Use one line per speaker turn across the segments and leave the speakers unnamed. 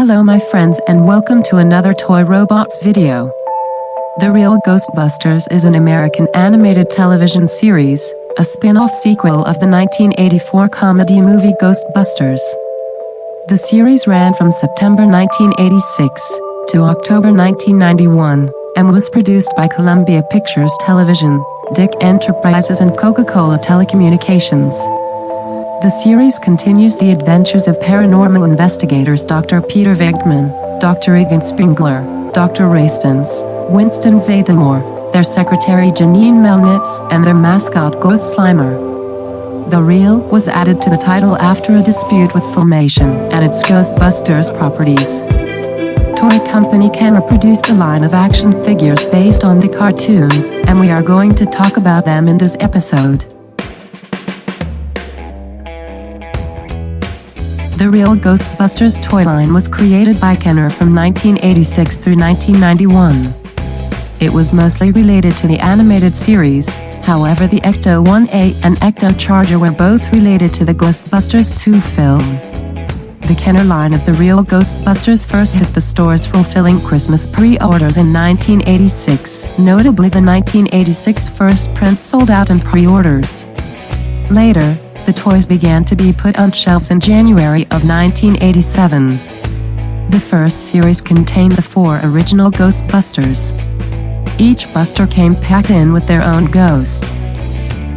Hello my friends and welcome to another Toy Robots video. The Real Ghostbusters is an American animated television series, a spin-off sequel of the 1984 comedy movie Ghostbusters. The series ran from September 1986 to October 1991 and was produced by Columbia Pictures Television, Dick Enterprises and Coca-Cola Telecommunications. The series continues the adventures of paranormal investigators Dr. Peter Venkman, Dr. Egan Spengler, Dr. Raistons, Winston Zeddemore, their secretary Janine Melnitz, and their mascot Ghost Slimer. The Real was added to the title after a dispute with Filmation and its Ghostbusters properties. Toy company Kenner produced a line of action figures based on the cartoon, and we are going to talk about them in this episode. The Real Ghostbusters toy line was created by Kenner from 1986 through 1991. It was mostly related to the animated series, however the Ecto-1A and Ecto-Charger were both related to the Ghostbusters 2 film. The Kenner line of the Real Ghostbusters first hit the stores fulfilling Christmas pre-orders in 1986, notably the 1986 first print sold out in pre-orders. Later, the toys began to be put on shelves in January of 1987. The first series contained the 4 original Ghostbusters. Each Buster came packed in with their own ghost.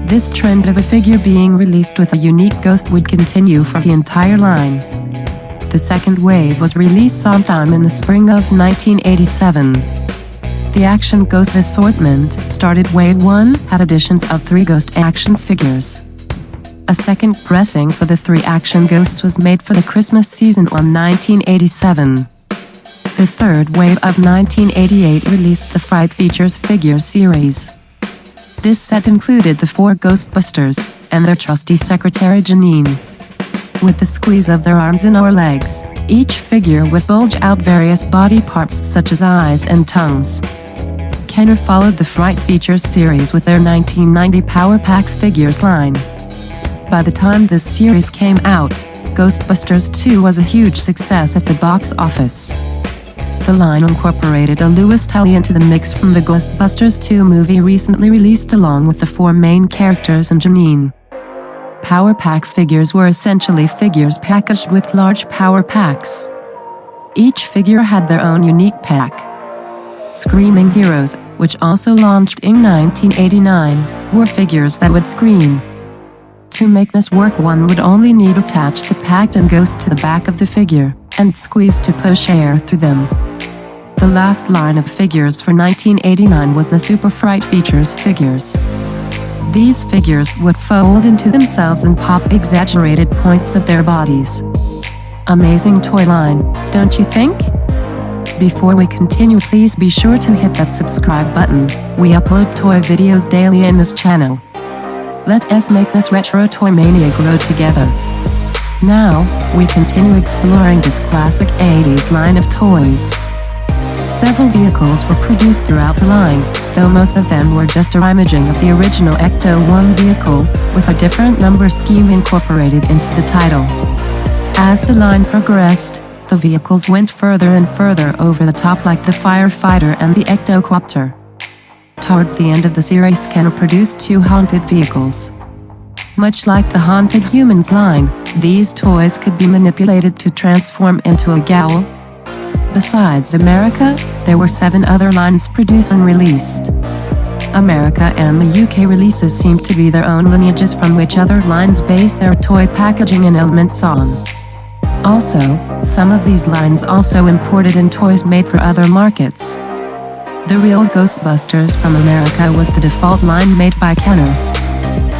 This trend of a figure being released with a unique ghost would continue for the entire line. The second wave was released sometime in the spring of 1987. The Action Ghost assortment started Wave 1 had additions of 3 Ghost action figures. A second pressing for the 3 Action Ghosts was made for the Christmas season on 1987. The third wave of 1988 released the Fright Features figure series. This set included the 4 Ghostbusters and their trusty secretary Janine. With the squeeze of their arms and or legs, each figure would bulge out various body parts such as eyes and tongues. Kenner followed the Fright Features series with their 1990 Power Pack figures line. By the time this series came out, Ghostbusters 2 was a huge success at the box office. The line incorporated a Louis Tully into the mix from the Ghostbusters 2 movie recently released along with the 4 main characters and Janine. Power Pack figures were essentially figures packaged with large power packs. Each figure had their own unique pack. Screaming Heroes, which also launched in 1989, were figures that would scream. To make this work, one would only need to attach the packed and ghost to the back of the figure, and squeeze to push air through them. The last line of figures for 1989 was the Super Fright Features figures. These figures would fold into themselves and pop exaggerated points of their bodies. Amazing toy line, don't you think? Before we continue, please be sure to hit that subscribe button. We upload toy videos daily in this channel. Let us make this retro toy mania grow together. Now, we continue exploring this classic 80s line of toys. Several vehicles were produced throughout the line, though most of them were just a reimaging of the original Ecto-1 vehicle, with a different number scheme incorporated into the title. As the line progressed, the vehicles went further and further over the top, like the Firefighter and the Ecto-Copter. Towards the end of the series, Kenner produced 2 haunted vehicles. Much like the Haunted Humans line, these toys could be manipulated to transform into a ghoul. Besides America, there were 7 other lines produced and released. America and the UK releases seem to be their own lineages from which other lines base their toy packaging and elements on. Also, some of these lines also imported in toys made for other markets. The Real Ghostbusters from America was the default line made by Kenner.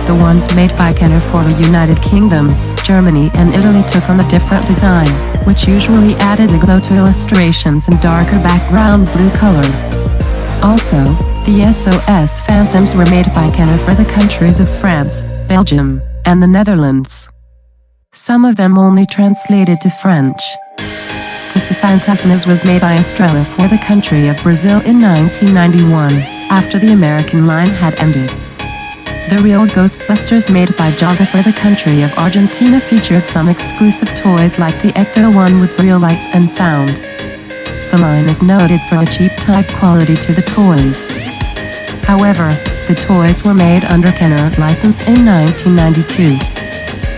The ones made by Kenner for the United Kingdom, Germany and Italy took on a different design, which usually added a glow to illustrations and darker background blue color. Also, the SOS Phantoms were made by Kenner for the countries of France, Belgium, and the Netherlands. Some of them only translated to French. The Phantasmas was made by Estrella for the country of Brazil in 1991, after the American line had ended. The Real Ghostbusters made by Joseph for the country of Argentina featured some exclusive toys like the Ecto-1 with real lights and sound. The line is noted for a cheap type quality to the toys. However, the toys were made under Kenner license in 1992.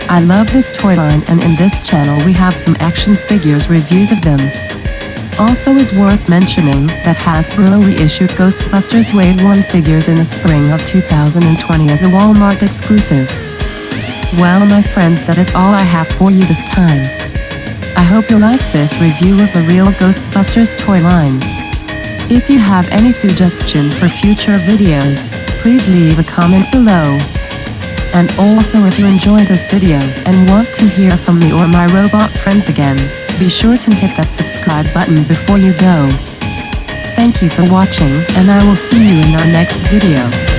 I love this toy line, and in this channel we have some action figures reviews of them. Also is worth mentioning that Hasbro reissued Ghostbusters Wave 1 figures in the spring of 2020 as a Walmart exclusive. Well my friends, that is all I have for you this time. I hope you like this review of the Real Ghostbusters toy line. If you have any suggestion for future videos, please leave a comment below. And also if you enjoy this video and want to hear from me or my robot friends again, be sure to hit that subscribe button before you go. Thank you for watching, and I will see you in our next video.